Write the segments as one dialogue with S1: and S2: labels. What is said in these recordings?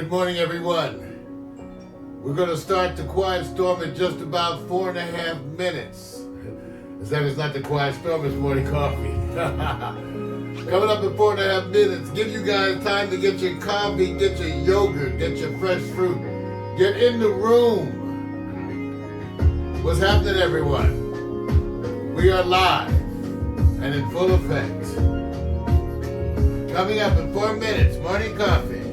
S1: Good morning, everyone. We're going to start the quiet storm in just about 4.5 minutes. As that is not the quiet storm, it's morning coffee. Coming up in 4.5 minutes, give you guys time to get your coffee, get your yogurt, get your fresh fruit. Get in the room. What's happening, everyone? We are live and in full effect. Coming up in 4 minutes, morning coffee.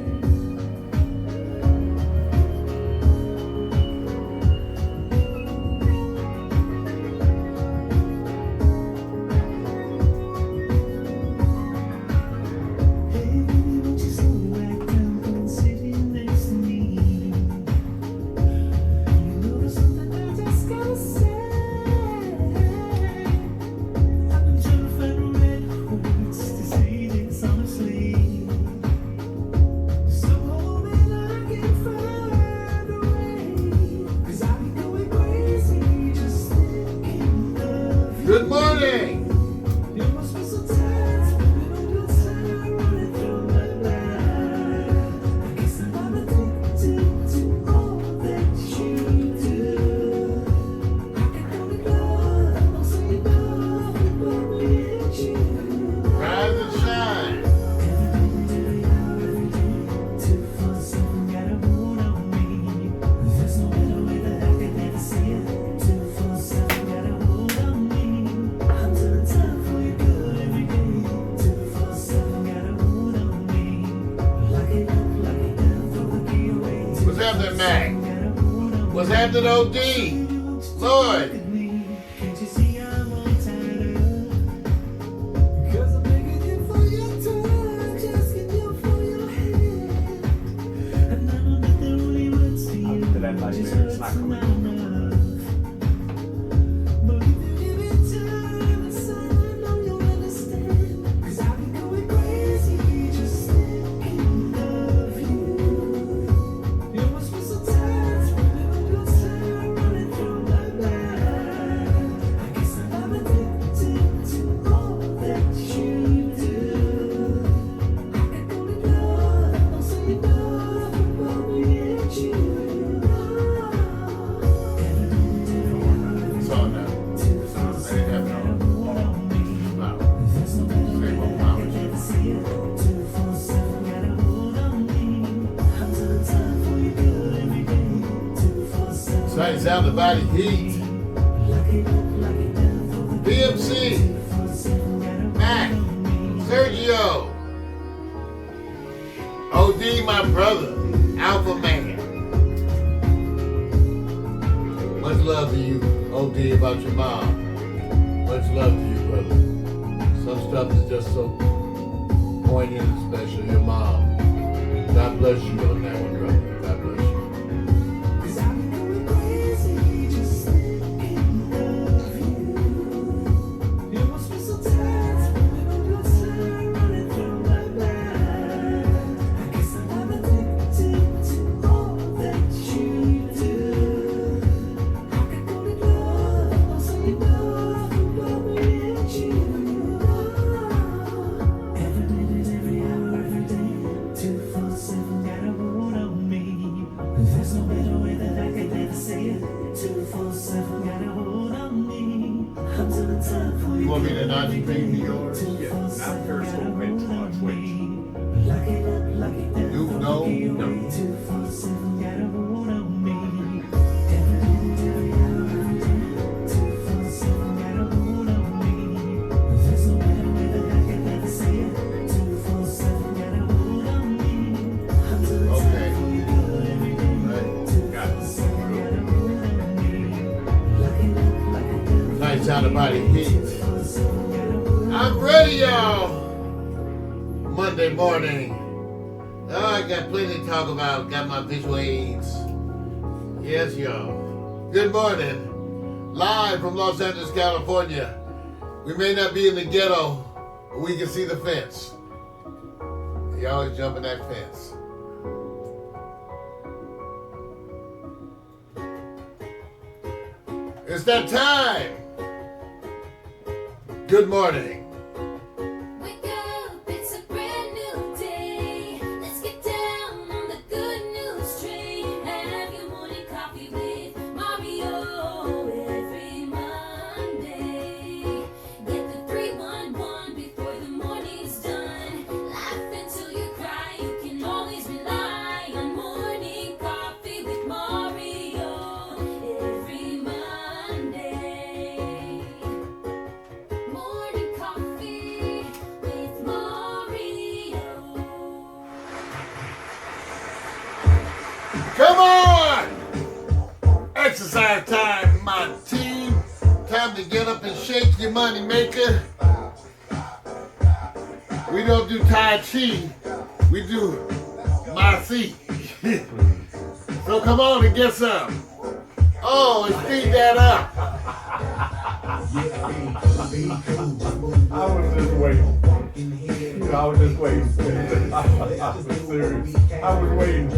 S1: Good morning! Rise and shine! What's happening, Mac? What's happening, OD? Lloyd?
S2: It's not coming.
S1: Sights out the body heat. BMC. Mac. Sergio. OD, my brother. Alpha man. Much love to you, OD, about your mom. Much love to you, brother. Some stuff is just so poignant and special. Your mom. God bless you on that one, brother. God bless you.
S3: There's no better way that I could ever say it. 247 got a hold on me. I'm doing time for you.
S1: You want me to not bring me yours?
S2: Yeah, not Periscope, wait on Twitch.
S3: Lock it up, lock it down.
S1: You know?
S2: No.
S3: 247 got a hold on me. Every minute, every hour, every day. 247 got a hold on me. There's no better way that I could ever say it. 247 got a hold on me. I'm doing time for you good every day.
S1: Nights out the body heat. I'm ready, y'all. Monday morning. Oh, I got plenty to talk about. Got my visual aids. Yes, y'all. Good morning. Live from Los Angeles, California. We may not be in the ghetto, but we can see the fence. You always jumping that fence. It's that time. Good morning.
S4: Wake up, it's a brand new day. Let's get down on the good
S1: exercise time, my team. Time to get up and shake your money maker. We don't do Tai Chi, we do Masi. So come on and get some. Oh, and speed that up.
S2: I was just waiting. I was just waiting. I was serious. I was waiting.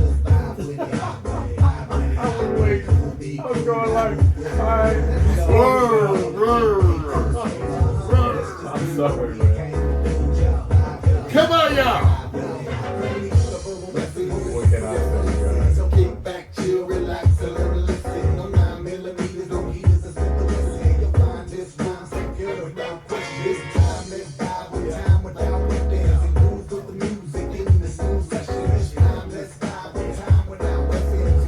S2: I was going like, alright. I'm sorry, man.
S1: Come on, y'all.
S2: What can I say, guys?
S4: Kick back, chill, relax, a little listen. No 9mm, no heaters, a simple listen. You'll find this rhyme secure without question. This time let's vibe with time without weapons. And move with the music in the smooth session. This time let's vibe with time without weapons.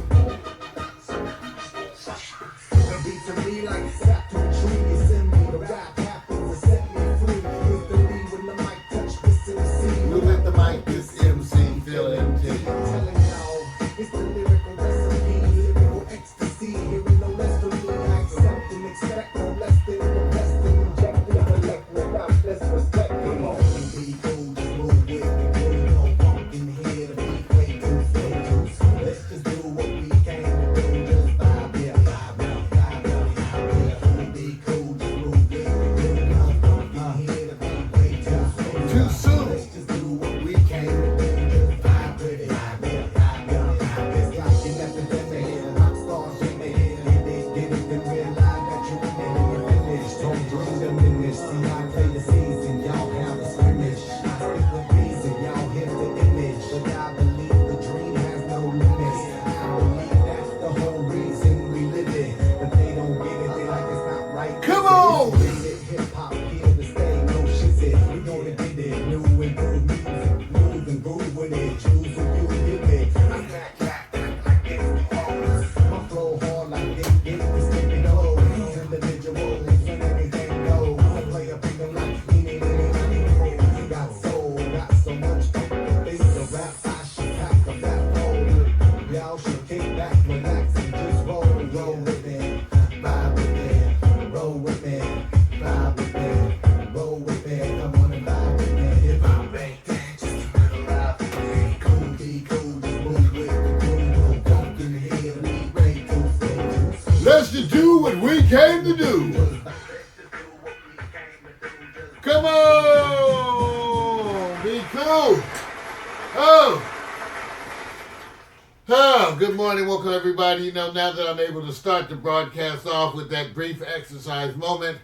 S4: The beat to me like sap to a tree. You send me the rap happen to set me free. Hit the lead when the mic touch this MC. Move at the mic, this MC, feel empty. I'm telling y'all, it's the lyrical recipe, lyrical ecstasy. Hearing no less from me, I accept and expect no less than the best and inject and collect without disrespect. Come on, be cool, just move with me. Put no funk in here, the beat way too slow. Let's just do what we came to do, just vibe, yeah, vibe, yeah. Be cool, just move with me. Put no funk in here, the beat way too slow.
S1: Too soon.
S4: Let's just do what we came to do, just vibe with it. Vibe, yeah, vibe, yeah. It's like an epidemic, rock stars in the head. Get it, then realize that you in it and you're finished. Don't bring them in this. See, I play the season, y'all have a scrimmage. I stick with reason, y'all hit the image. But I believe the dream has no limits. I believe that's the whole reason we live it. But they don't get it, they like it's not right.
S1: Come on!
S4: Hip hop here to stay, no shit it. We gonna get it, new and groove music, move and groove with it. Choose who you give it. I'm back like it's my flow hard like it is skipping gold. Individual, when anything goes. I play up in the life, meaning we got soul, got so much face to rap. I should pack a fat fold. Y'all should kick back, relax, and just roll with it, vibe with it, roll with it, vibe with it, roll with it. Come on and vibe with it. If I make that, just a little ride with it. Cool, be cool, just move with the groove. No funk in here, we ready to fit.
S1: Let's just do what we came to do. Come on, be cool. Oh, good morning, welcome everybody. You know, now that I'm able to start the broadcast off with that brief exercise moment,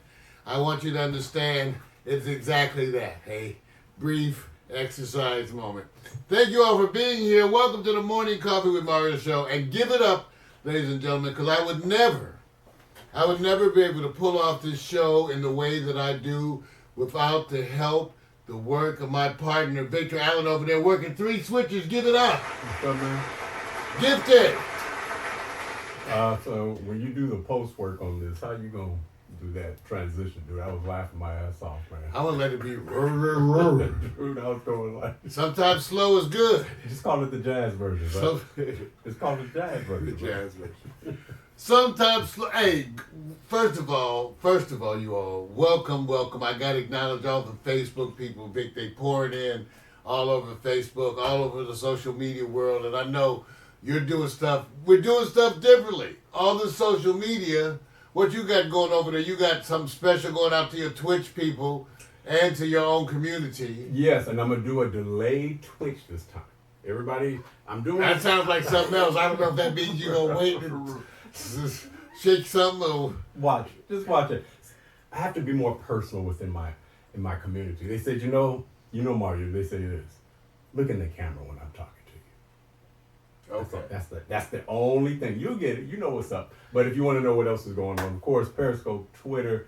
S1: I want you to understand it's exactly that, a brief exercise moment. Thank you all for being here. Welcome to the Morning Coffee with Mario show, and give it up, ladies and gentlemen, because I would never be able to pull off this show in the way that I do without the help, the work of my partner, Victor Allen over there working 3 switches. Give it up.
S2: What's up, man?
S1: Gifted.
S2: So when you do the post work on this, how you gonna do that transition, dude? I was laughing my ass off, man.
S1: I'm going to let it be.
S2: Dude, I was going like,
S1: Sometimes slow is good.
S2: just call it the jazz version, right?
S1: So,
S2: It's called the jazz version.
S1: the
S2: bro.
S1: jazz version. Sometimes slow. Hey, first of all, you all, welcome. I got to acknowledge all the Facebook people, Vic. They pouring in all over Facebook, all over the social media world. And I know you're doing stuff. We're doing stuff differently. All the social media, what you got going over there, you got something special going out to your Twitch people and to your own community.
S2: Yes, and I'm gonna do a delayed Twitch this time. Everybody, I'm doing.
S1: That sounds like something else. I don't know if that means you're going to wait and shake something or...
S2: Watch, just watch it. I have to be more personal within my community. They said, you know, Mario. They say this. Look in the camera when I'm talking to you.
S1: Okay.
S2: That's the only thing. You'll get it. You know what's up. But if you want to know what else is going on, of course, Periscope, Twitter,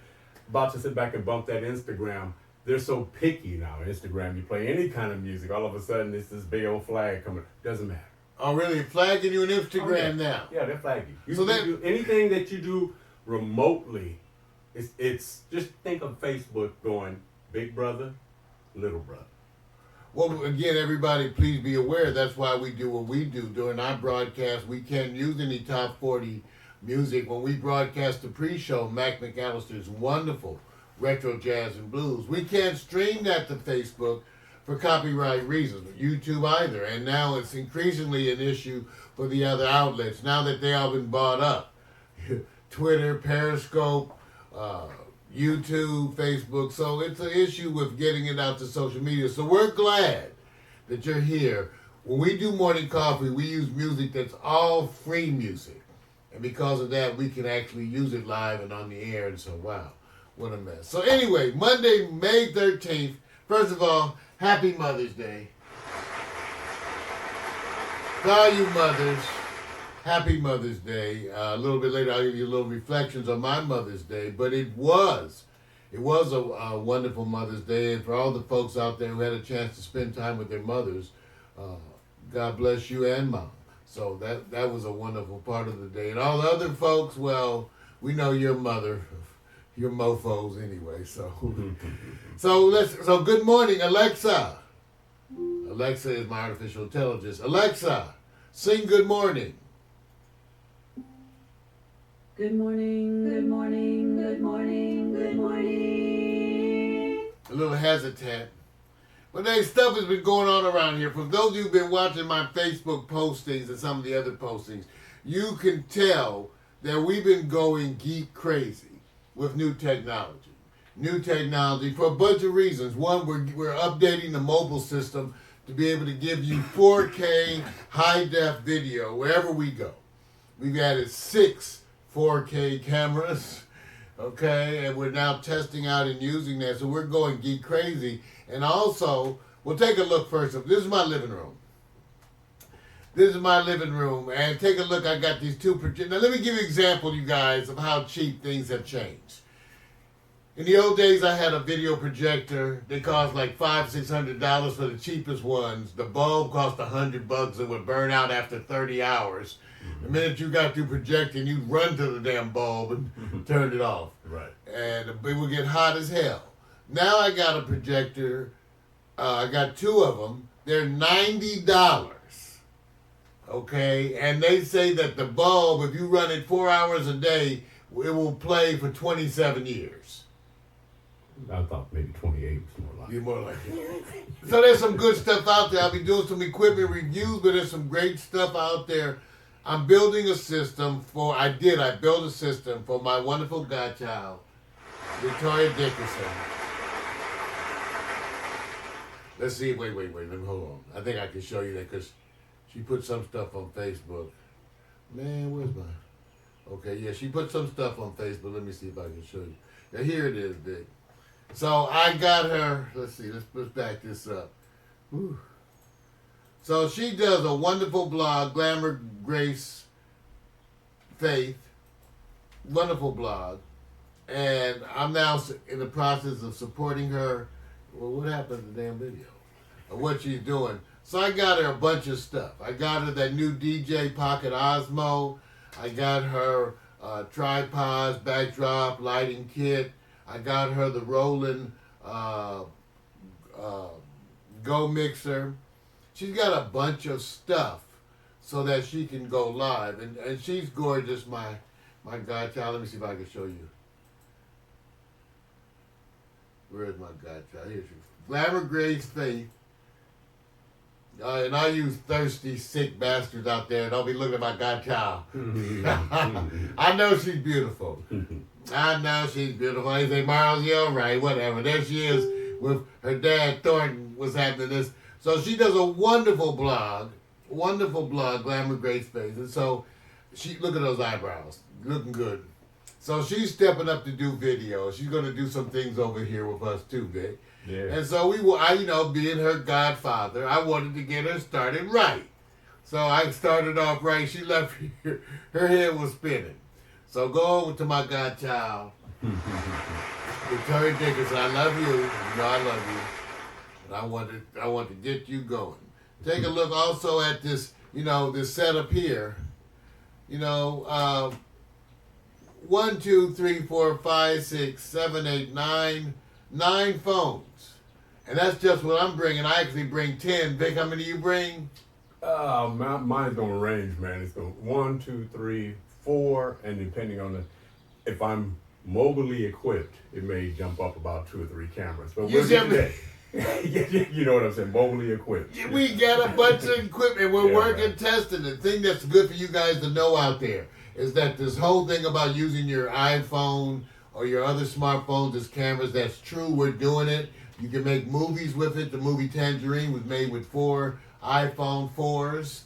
S2: about to sit back and bump that Instagram. They're so picky now. Instagram, you play any kind of music, all of a sudden it's this big old flag coming. Doesn't matter.
S1: Oh, really? Flagging you on Instagram now?
S2: Yeah, they're flagging you.
S1: So
S2: You do anything that you do remotely, it's just think of Facebook going big brother, little brother.
S1: Well, again, everybody, please be aware. That's why we do what we do. During our broadcast, we can't use any top 40 music when we broadcast the pre-show, Mac McAllister's wonderful retro jazz and blues. We can't stream that to Facebook for copyright reasons, YouTube either, and now it's increasingly an issue for the other outlets now that they all been bought up. Twitter, Periscope, YouTube, Facebook, so it's an issue with getting it out to social media. So we're glad that you're here. When we do Morning Coffee, we use music that's all free music. And because of that, we can actually use it live and on the air, and so wow, what a mess. So anyway, Monday, May 13th, first of all, happy Mother's Day. To all you mothers, happy Mother's Day. A little bit later, I'll give you a little reflections on my Mother's Day, but it was a wonderful Mother's Day, and for all the folks out there who had a chance to spend time with their mothers, God bless you and Mom. So that was a wonderful part of the day. And all the other folks, well, we know your mother, your mofos anyway. So so good morning, Alexa. Alexa is my artificial intelligence. Alexa, sing good morning.
S5: Good morning, good morning, good morning, good morning.
S1: A little hesitant. But hey, stuff has been going on around here. For those of you who've been watching my Facebook postings and some of the other postings, you can tell that we've been going geek crazy with new technology. New technology for a bunch of reasons. One, we're updating the mobile system to be able to give you 4K high-def video wherever we go. We've added 6 4K cameras, okay, and we're now testing out and using that, so we're going geek crazy. And also, we'll take a look first. This is my living room. This is my living room, and take a look. I got these 2 projectors. Now, let me give you an example, you guys, of how cheap things have changed. In the old days, I had a video projector. They cost like $500-$600 for the cheapest ones. The bulb cost $100 and would burn out after 30 hours. The minute you got through projecting, you'd run to the damn bulb and turn it off.
S2: Right.
S1: And it would get hot as hell. Now I got a projector. I got 2 of them. They're $90. Okay? And they say that the bulb, if you run it 4 hours a day, it will play for 27 years.
S2: I thought maybe 28 was more like
S1: You're more like it. So there's some good stuff out there. I'll be doing some equipment reviews, but there's some great stuff out there. I'm building a system I built a system for my wonderful godchild, Victoria Dickerson. Let's see, wait, let me hold on. I think I can show you that because she put some stuff on Facebook. Man, where's mine? Okay, yeah, she put some stuff on Facebook. Let me see if I can show you. Now, here it is, Vic. So I got her, let's see, let's back this up. Whew. So she does a wonderful blog, Glamour Grace Faith, wonderful blog. And I'm now in the process of supporting her. Well, what happened to the damn video? Of what she's doing. So I got her a bunch of stuff. I got her that new DJ Pocket Osmo. I got her tripods, backdrop, lighting kit. I got her the Roland Go Mixer. She's got a bunch of stuff so that she can go live. And she's gorgeous, my godchild. Let me see if I can show you. Where is my godchild? Here she is. Glamour Grace Faith. And I use thirsty, sick bastards out there. Don't be looking at my godchild. I know she's beautiful. I know she's beautiful. They say, Miles, you're right, whatever. There she is with her dad, Thornton, was happening this. So she does a wonderful blog, Glamour Grace Faith. And so look at those eyebrows, looking good. So she's stepping up to do video. She's going to do some things over here with us too, Vic.
S2: Yeah.
S1: And so being her godfather, I wanted to get her started right. So I started off right. She left here. Her head was spinning. So go over to my godchild, Victoria Dickerson. I love you. You know I love you. And I want to get you going. Take a look also at this, this setup here. 1, 2, 3, 4, 5, 6, 7, 8, 9 phones. And that's just what I'm bringing. I actually bring 10. Vic, how many you bring?
S2: Mine's gonna range, man. It's going 1, 2, 3, 4, and depending on if I'm mobilely equipped, it may jump up about 2 or 3 cameras. But
S1: You
S2: we'll get to
S1: see-
S2: that. You know what I'm saying? Mobilely equipped.
S1: We got a bunch of equipment. We're
S2: Yeah,
S1: working,
S2: man.
S1: testing. The thing that's good for you guys to know out there is that this whole thing about using your iPhone or your other smartphones as cameras, that's true. We're doing it. You can make movies with it. The movie Tangerine was made with 4 iPhone 4s.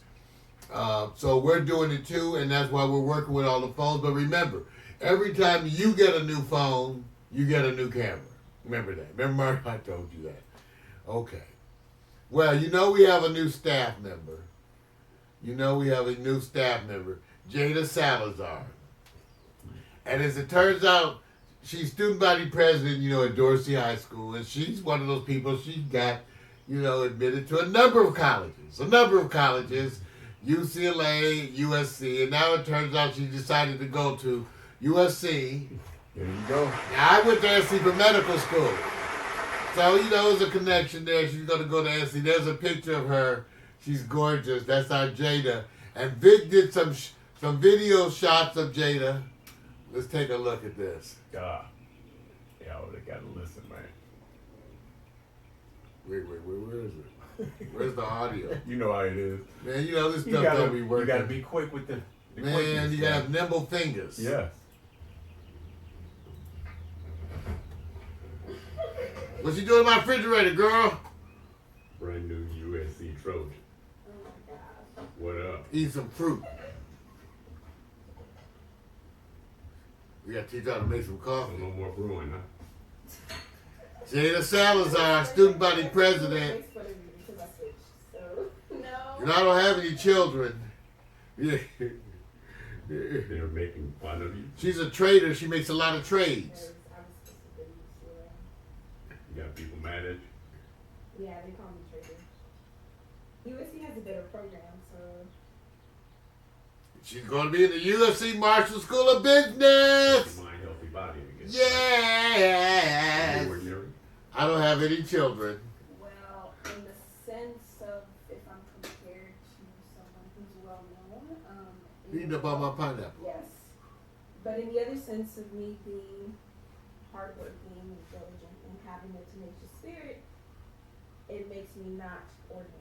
S1: So we're doing it too, and that's why we're working with all the phones. But remember, every time you get a new phone, you get a new camera. Remember that. Remember, Mark, I told you that. Okay. Well, you know we have a new staff member. Jada Salazar. And as it turns out, she's student body president, at Dorsey High School, and she's one of those people. She got, admitted to a number of colleges, UCLA, USC, and now it turns out she decided to go to USC.
S2: There you go.
S1: Now, I went to NC for medical school. So, there's a connection there. She's going to go to NC. There's a picture of her. She's gorgeous. That's our Jada. And Vic did some video shots of Jada. Let's take a look at this.
S2: God. Yeah, I would have got to listen, man.
S1: Wait, where is it? Where's the audio?
S2: You know how it is.
S1: Man, this
S2: You
S1: stuff
S2: gotta,
S1: don't be working.
S2: you gotta be quick with the
S1: Man,
S2: quickness,
S1: you gotta have nimble fingers.
S2: Yes.
S1: What you doing in my refrigerator, girl?
S2: Brand new USC Trojan. What up?
S1: Eat some fruit. We gotta teach her how to make some coffee.
S2: No more brewing, huh?
S1: Jada Salazar, student body president. And I don't have any children. Yeah.
S2: They're making fun of you.
S1: She's a trader. She makes a lot of trades.
S2: You got people mad at you.
S6: Yeah, they call me trader. USC has a better program, so
S1: She's going to be in the UFC Marshall School of Business.
S2: Healthy mind, healthy body.
S1: Yes.
S2: Ordinary.
S1: I don't have any children.
S6: well, in the sense of if I'm compared to someone who's well known,
S1: Eating up on my pineapple.
S6: yes. But in the other sense of me being hardworking and diligent and having a tenacious spirit, it makes me not ordinary.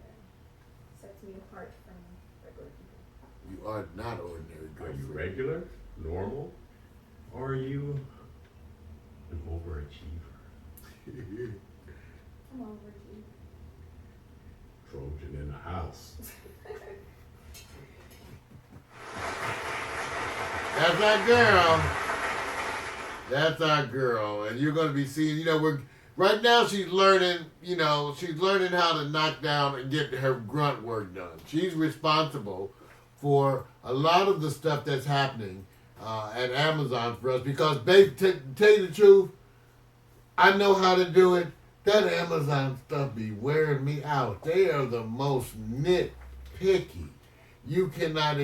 S6: Sets me apart from regular people.
S1: You are not ordinary,
S2: Are you
S1: girlfriend.
S2: regular, normal, or are you an overachiever?
S6: I'm overachieving.
S2: Trojan in the house.
S1: That's our girl. That's our girl. And you're going to be seeing, right now she's learning, she's learning how to knock down and get her grunt work done. She's responsible for a lot of the stuff that's happening at Amazon for us because, babe, tell you the truth, I know how to do it. That Amazon stuff be wearing me out. They are the most nitpicky. You cannot,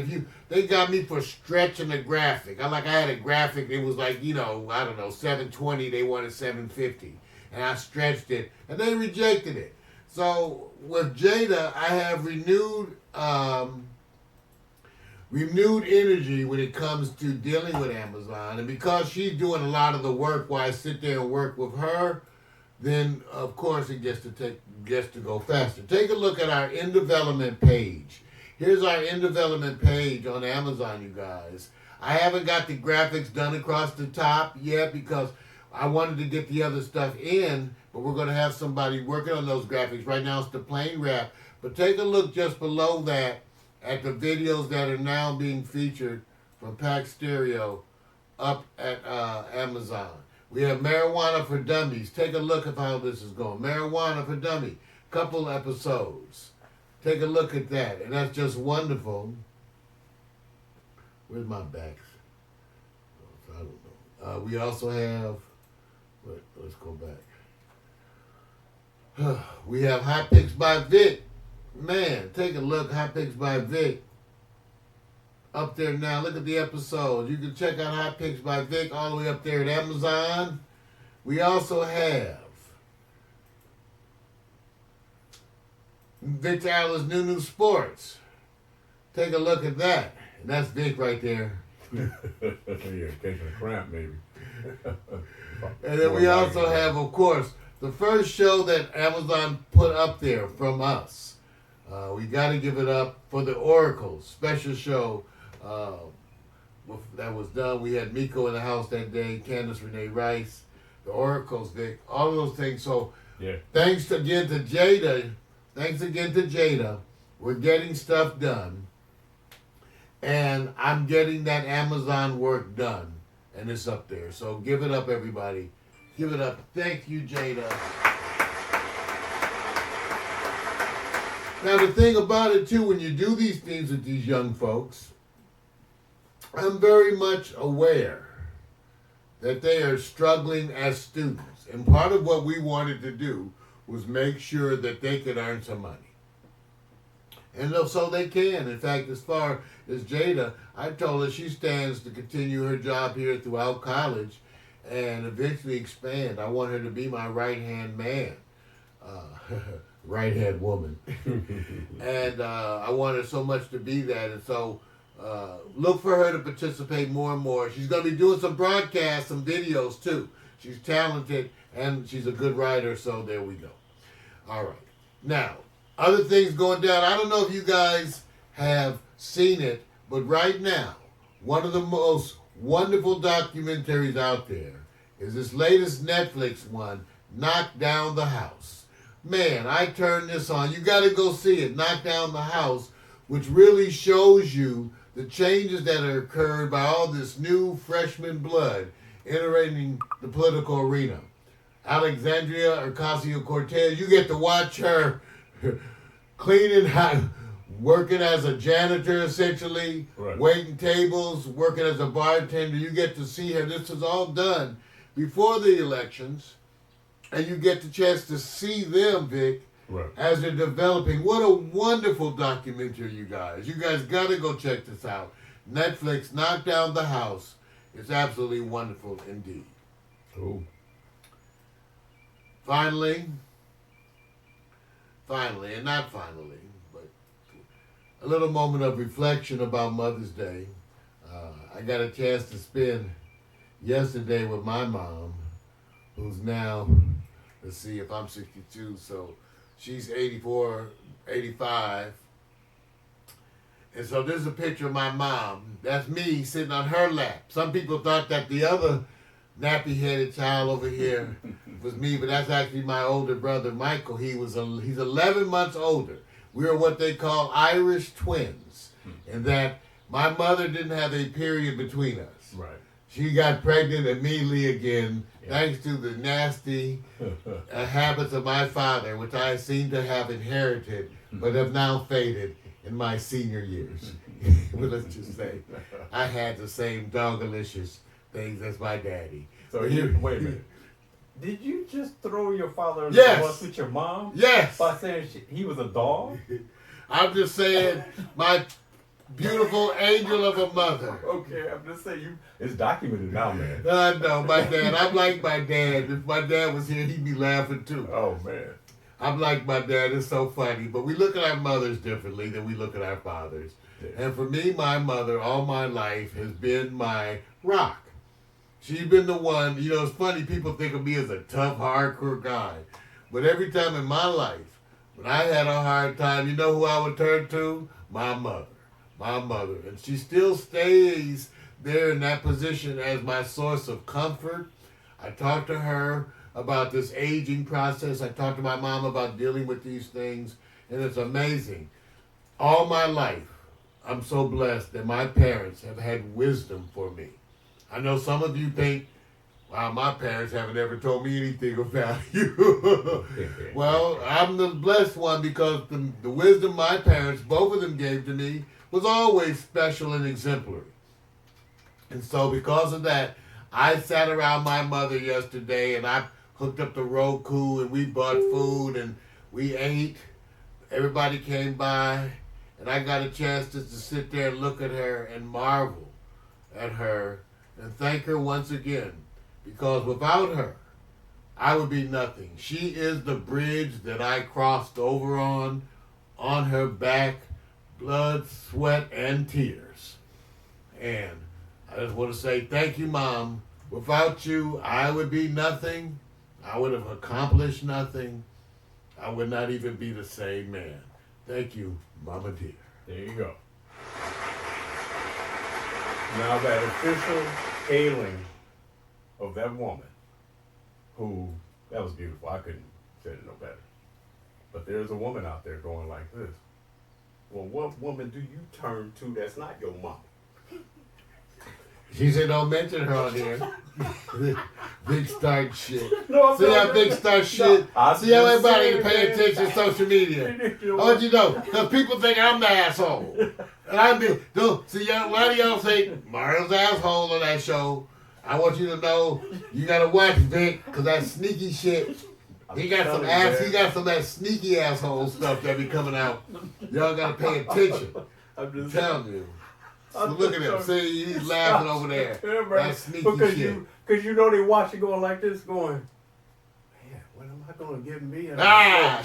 S1: they got me for stretching a graphic. I had a graphic, it was like, 720, they wanted 750. And I stretched it, and they rejected it. So with Jada, I have renewed energy when it comes to dealing with Amazon. And because she's doing a lot of the work while I sit there and work with her, then of course it gets to go faster. Take a look at our in development page. Here's our in development page on Amazon, you guys. I haven't got the graphics done across the top yet because I wanted to get the other stuff in, but we're going to have somebody working on those graphics. Right now it's the plain wrap. But take a look just below that at the videos that are now being featured from Pax Stereo up at Amazon. We have Marijuana for Dummies. Take a look at how this is going. Marijuana for Dummy. Couple episodes. Take a look at that. And that's just wonderful. Where's my backs? I don't know. We also have, let's go back. We have Hot Picks by Vic. Man, take a look. Hot Picks by Vic. Up there now. Look at the episodes. You can check out Hot Picks by Vic all the way up there at Amazon. We also have Victor Allen's New Sports. Take a look at that. And that's Vic right there.
S2: Yeah, catching a cramp maybe.
S1: And then we also have, of course, the first show that Amazon put up there from us. We got to give it up for the Oracle special show that was done. We had Miko in the house that day, Candace Renee Rice, the Oracles, all of those things. So
S2: Yeah.
S1: thanks again to Jada. We're getting stuff done. And I'm getting that Amazon work done. And it's up there. So give it up, everybody. Give it up. Thank you, Jada. Now, the thing about it, too, when you do these things with these young folks, I'm very much aware that they are struggling as students. And part of what we wanted to do was make sure that they could earn some money. And so they can. In fact, as far as Jada, I told her she stands to continue her job here throughout college and eventually expand. I want her to be my right-hand man, right-hand woman. And I want her so much to be that. And so look for her to participate more and more. She's going to be doing some broadcasts, some videos too. She's talented and she's a good writer, so there we go. All right. Now, other things going down. I don't know if you guys have seen it, but right now, one of the most wonderful documentaries out there is this latest Netflix one, Knock Down the House. Man, I turned this on. You got to go see it, Knock Down the House, which really shows you the changes that are occurred by all this new freshman blood entering the political arena. Alexandria Ocasio-Cortez, you get to watch her cleaning, working as a janitor essentially,
S2: Right.
S1: waiting tables, working as a bartender. You get to see her. This was all done before the elections, and you get the chance to see them, Vic,
S2: Right.
S1: as they're developing. What a wonderful documentary, you guys. You guys got to go check this out. Netflix, Knock Down the House. It's absolutely wonderful indeed.
S2: Cool.
S1: Finally, and not finally, but a little moment of reflection about Mother's Day. I got a chance to spend yesterday with my mom, who's now, let's see, if I'm 62, so she's 84, 85. And so this is a picture of my mom. That's me sitting on her lap. Some people thought that the other nappy-headed child over here was me, but that's actually my older brother, Michael. He's 11 months older. We are what they call Irish twins, in that my mother didn't have a period between us.
S2: Right.
S1: She got pregnant immediately again,
S2: Yeah.
S1: thanks to the nasty habits of my father, which I seem to have inherited, but have now faded in my senior years. But let's just say, I had the same dogalicious things as my daddy.
S2: So
S1: But
S2: you,
S1: here-
S2: wait a minute. Did you just throw your father under
S1: Yes.
S2: the bus with your mom?
S1: Yes,
S2: By saying he was a dog?
S1: I'm just saying, my beautiful angel of a mother.
S2: Okay, I'm just saying it's documented now, man.
S1: No, my dad. I'm like my dad. If my dad was here, he'd be laughing too.
S2: Oh man.
S1: I'm like my dad. It's so funny. But we look at our mothers differently than we look at our fathers.
S2: Yeah.
S1: And for me, my mother, all my life, has been my rock. She's been the one. You know, it's funny. People think of me as a tough, hardcore guy. But every time in my life, when I had a hard time, you know who I would turn to? My mother. My mother. And she still stays there in that position as my source of comfort. I talk to her about this aging process. I talk to my mom about dealing with these things. And it's amazing. All my life, I'm so blessed that my parents have had wisdom for me. I know some of you think, wow, my parents haven't ever told me anything of value. Well, I'm the blessed one because the wisdom my parents, both of them gave to me, was always special and exemplary. And so because of that, I sat around my mother yesterday and I hooked up the Roku and we bought food and we ate. Everybody came by and I got a chance just to sit there and look at her and marvel at her and thank her once again, because without her, I would be nothing. She is the bridge that I crossed over on her back, blood, sweat, and tears. And I just want to say thank you, Mom. Without you, I would be nothing. I would have accomplished nothing. I would not even be the same man. Thank you, Mama dear.
S2: There you go. Now that official hailing of that woman, that was beautiful. I couldn't say it no better. But there's a woman out there going like this. Well, what woman do you turn to that's not your mama?
S1: She said don't mention her on here. Big start shit.
S2: No, I'm
S1: See how big start shit?
S2: I'm
S1: See how
S2: just
S1: everybody
S2: saying,
S1: pay
S2: man.
S1: attention to social media. I want you to know, because people think I'm the asshole. And I be, don't, see, a lot of y'all think Mario's the asshole on that show. I want you to know, you gotta watch Vic, because that sneaky shit, he got some ass, he got some of that sneaky asshole stuff that be coming out. Y'all gotta pay attention.
S2: I'm just
S1: Telling you. So look at him. See, he's laughing over there. That sneaky
S2: because
S1: shit.
S2: Because you know they watch it going like this, going, man, what am I going to give me?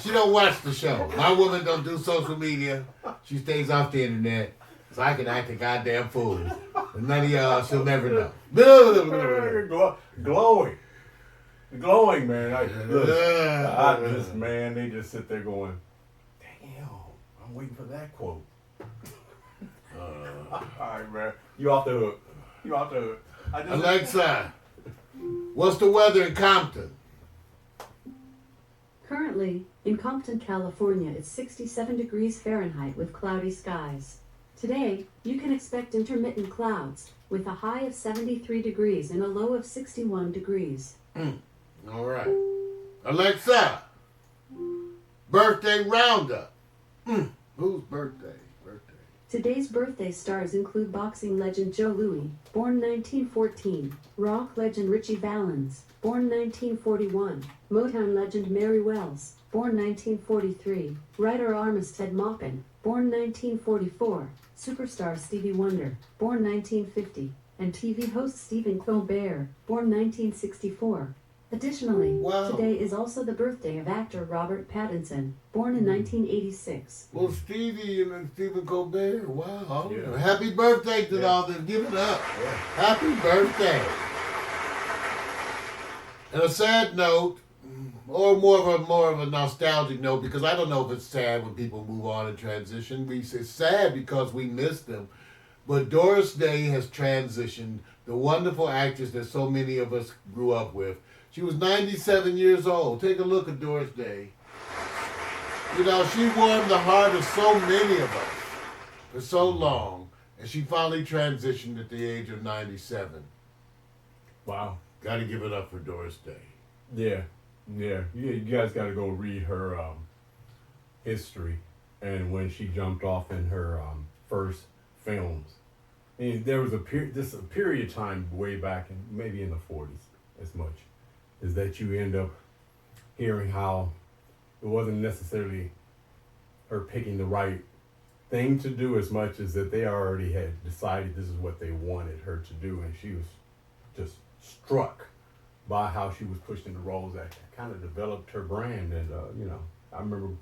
S1: She don't watch the show. My woman don't do social media. She stays off the internet. So I can act a goddamn fool. And none of y'all, she'll never know.
S2: Glowing, man. They just sit there going, damn, I'm waiting for that quote. All right, man. You off the hook.
S1: Alexa, what's the weather in Compton?
S5: Currently, in Compton, California, it's 67 degrees Fahrenheit with cloudy skies. Today, you can expect intermittent clouds with a high of 73 degrees and a low of 61 degrees.
S1: All right. Alexa, birthday roundup. Whose birthday?
S5: Today's birthday stars include boxing legend Joe Louis, born 1914, rock legend Richie Valens, born 1941, Motown legend Mary Wells, born 1943, writer Armistead Maupin, born 1944, superstar Stevie Wonder, born 1950, and TV host Stephen Colbert, born 1964. Additionally,
S1: Wow.
S5: Today is also the birthday of actor Robert Pattinson, born in 1986.
S1: Well, Stevie and Stephen Colbert. Wow.
S2: Yeah.
S1: Happy birthday to
S2: Yeah.
S1: all them. Give it up.
S2: Yeah.
S1: Happy birthday. And a sad note, or more of a nostalgic note, because I don't know if it's sad when people move on and transition. It's sad because we miss them. But Doris Day has transitioned, the wonderful actress that so many of us grew up with. She was 97 years old. Take a look at Doris Day. You know, she warmed the heart of so many of us for so long, and she finally transitioned at the age of 97.
S2: Wow.
S1: Got to give it up for Doris Day.
S2: Yeah. You guys got to go read her history and when she jumped off in her first films. I mean, there was a period of time way back, maybe in the 40s as much, is that you end up hearing how it wasn't necessarily her picking the right thing to do as much as that they already had decided this is what they wanted her to do, and she was just struck by how she was pushed into roles that kind of developed her brand. And I remember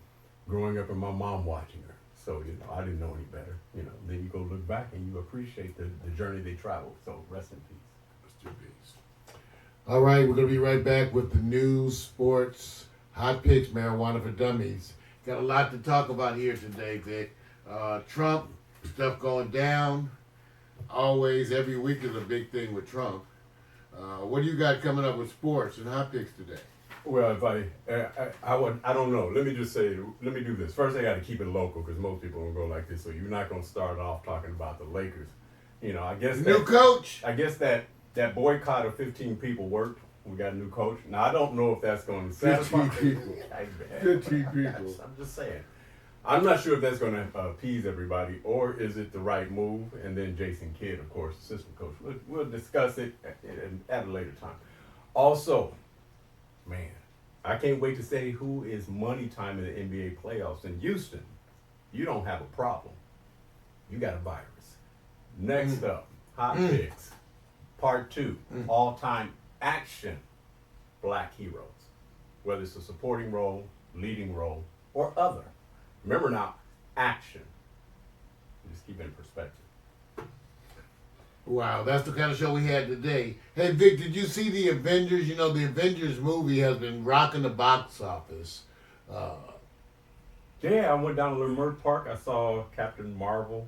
S2: growing up and my mom watching her, so I didn't know any better. Then you go look back and you appreciate the journey they traveled. So rest in peace.
S1: Mr. Beast. All right, we're going to be right back with the news, sports, hot picks, marijuana for dummies. Got a lot to talk about here today, Vic. Trump, stuff going down. Always, every week is a big thing with Trump. What do you got coming up with sports and hot picks today?
S2: Well, if I don't know. Let me just say, let me do this. First, I got to keep it local because most people don't go like this. So you're not going to start off talking about the Lakers. I guess
S1: New coach?
S2: I guess that boycott of 15 people worked. We got a new coach. Now, I don't know if that's going to satisfy
S1: 15 people. 15 people.
S2: I'm just saying. I'm not sure if that's going to appease everybody, or is it the right move? And then Jason Kidd, of course, assistant coach. We'll discuss it at a later time. Also, man, I can't wait to say who is money time in the NBA playoffs in Houston. You don't have a problem. You got a virus. Next up, hot picks. Part 2, all-time action black heroes. Whether it's a supporting role, leading role, or other. Remember now, action. Just keep it in perspective.
S1: Wow, that's the kind of show we had today. Hey, Vic, did you see the Avengers? You know, the Avengers movie has been rocking the box office.
S2: Yeah, I went down to Leimert Park. I saw Captain Marvel.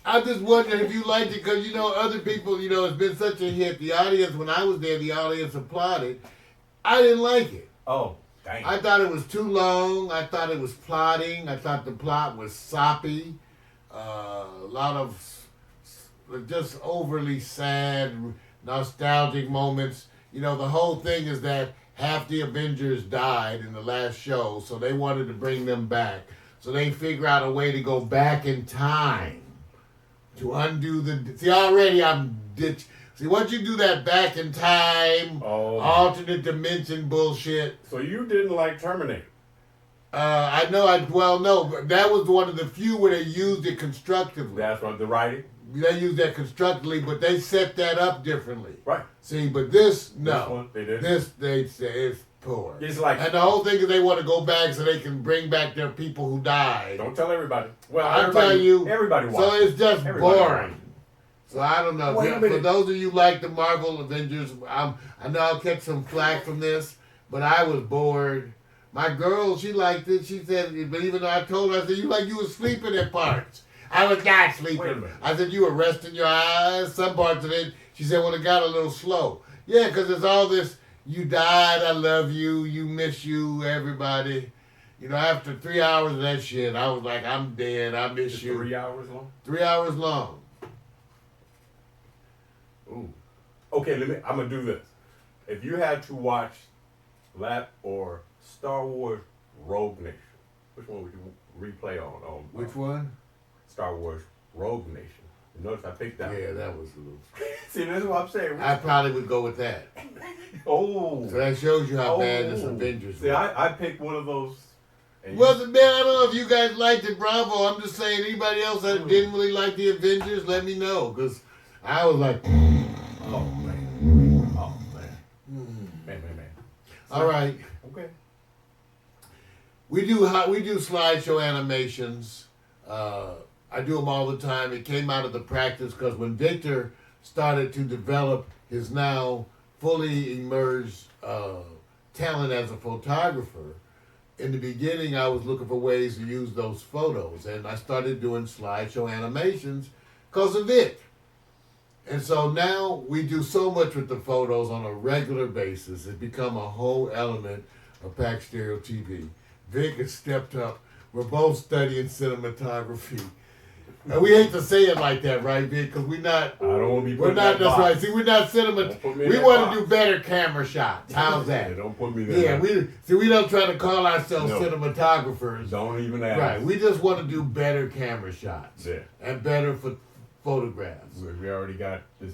S1: I just wonder if you liked it because, you know, other people, you know, it's been such a hit. The audience, when I was there, the audience applauded. I didn't like it.
S2: Oh, dang.
S1: I thought it was too long. I thought it was plotting. I thought the plot was soppy. A lot of just overly sad, nostalgic moments. You know, the whole thing is that half the Avengers died in the last show, so they wanted to bring them back. So they figure out a way to go back in time to undo the. See, already I'm ditch. See, once you do that back in time, alternate dimension bullshit.
S2: So you didn't like Terminator?
S1: I know. No, that was one of the few where they used it constructively.
S2: That's right. The writing.
S1: They used that constructively, but they set that up differently.
S2: Right.
S1: See, but this no.
S2: This one, they did.
S1: This they say it's poor.
S2: It's like,
S1: and the whole thing is they want to go back so they can bring back their people who died.
S2: don't tell everybody. Well,
S1: I'm telling you,
S2: everybody watches.
S1: So it's just
S2: Everybody
S1: boring.
S2: watches.
S1: So I don't know.
S2: Wait a
S1: For
S2: minute.
S1: those of you who like the Marvel Avengers, I know I'll catch some flack from this, but I was bored. My girl, she liked it. She said, but even though I told her, I said, you were sleeping at parts. I was not
S2: Wait a
S1: sleeping.
S2: minute.
S1: I said, you were resting your eyes. Some parts of it, she said, well, it got a little slow. Yeah, because there's all this, you died, I love you, you miss you, everybody. You know, after 3 hours of that shit, I was like, I'm dead, I miss
S2: It's
S1: you.
S2: 3 hours long.
S1: 3 hours long.
S2: Ooh. Okay, I'm gonna do this. If you had to watch that or Star Wars Rogue Nation, which one would you replay on?
S1: Which one?
S2: Star Wars Rogue Nation. Notice I picked that.
S1: Yeah, that was a little.
S2: See, that's what I'm saying.
S1: I probably would go with that.
S2: Oh.
S1: So that shows you how bad this Avengers
S2: See,
S1: was.
S2: I picked one of those. And
S1: Well, man, I don't know if you guys liked it, Bravo. I'm just saying, anybody else that didn't really like the Avengers, let me know. Because I was like,
S2: oh, man. Oh, man. Man.
S1: all right.
S2: Okay.
S1: We do slideshow animations. I do them all the time. It came out of the practice because when Victor started to develop his now fully emerged talent as a photographer, in the beginning I was looking for ways to use those photos, and I started doing slideshow animations because of it. And so now we do so much with the photos on a regular basis. It's become a whole element of Pax Stereo TV. Vic has stepped up. We're both studying cinematography. And we hate to say it like that, right, Vic? Because we're not.
S2: I don't want to be put
S1: We're
S2: in
S1: not.
S2: that
S1: That's
S2: box.
S1: right. See, we're not cinema.
S2: Don't put me in
S1: We
S2: that
S1: want
S2: box.
S1: to do better camera shots. How's
S2: Yeah,
S1: that?
S2: don't put me there.
S1: Yeah, we don't try to call ourselves
S2: No.
S1: cinematographers.
S2: Don't even ask.
S1: Right. We just want to do better camera shots
S2: Yeah.
S1: and better photographs.
S2: We already got this